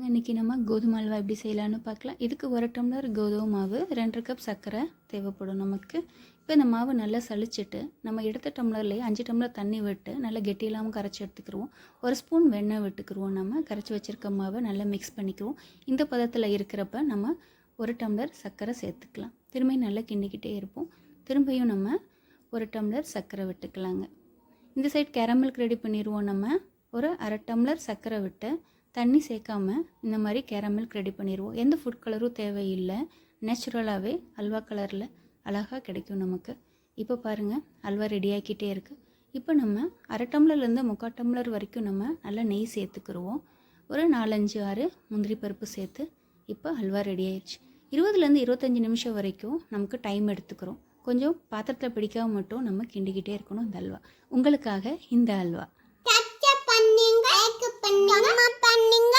இன்றைக்கி நம்ம கோதுமை அல்வா எப்படி செய்யலான்னு பார்க்கலாம். இதுக்கு 1 டம்ளர் கோதுமை மாவு, 2 கப் சர்க்கரை தேவைப்படும் நமக்கு. இப்போ இந்த மாவு நல்லா சலிச்சிட்டு நம்ம எடுத்த டம்ளர்லேயே 5 டம்ளர் தண்ணி விட்டு நல்லா கெட்டி இல்லாமல் கரைச்சி எடுத்துக்கிடுவோம். 1 ஸ்பூன் வெண்ணெய் விட்டுக்குருவோம். நம்ம கரைச்சி வச்சுருக்க மாவை நல்லா மிக்ஸ் பண்ணிக்குவோம். இந்த பதத்தில் இருக்கிறப்ப நம்ம 1 டம்ளர் சர்க்கரை சேர்த்துக்கலாம். திரும்பியும் நல்லா கிண்டிக்கிட்டே இருப்போம். திரும்பியும் நம்ம 1 டம்ளர் சர்க்கரை விட்டுக்கலாங்க. இந்த சைட் கேரமலுக்கு ரெடி பண்ணிடுவோம். நம்ம ஒரு 1/2 டம்ளர் சர்க்கரை விட்டு தண்ணி சேர்க்காம இந்த மாதிரி கேரமல் ரெடி பண்ணிடுவோம். எந்த ஃபுட் கலரும் தேவையில்லை, நேச்சுரலாகவே அல்வா கலரில் அழகாக கிடைக்கும் நமக்கு. இப்போ பாருங்கள், அல்வா ரெடி ஆக்கிட்டே இருக்குது. இப்போ நம்ம 1/2 டம்ளர்லேருந்து 3/4 டம்ளர் வரைக்கும் நம்ம நல்லா நெய் சேர்த்துக்கிடுவோம். ஒரு 4-5-6 முந்திரி பருப்பு சேர்த்து இப்போ அல்வா ரெடி ஆயிடுச்சு. 20லேருந்து 25 நிமிஷம் வரைக்கும் நமக்கு டைம் எடுத்துக்கிறோம். கொஞ்சம் பாத்திரத்தில் பிடிக்காம மட்டும் நம்ம கிண்டிக்கிட்டே இருக்கணும் இந்த அல்வா. உங்களுக்காக இந்த அல்வா பண்ணுங்க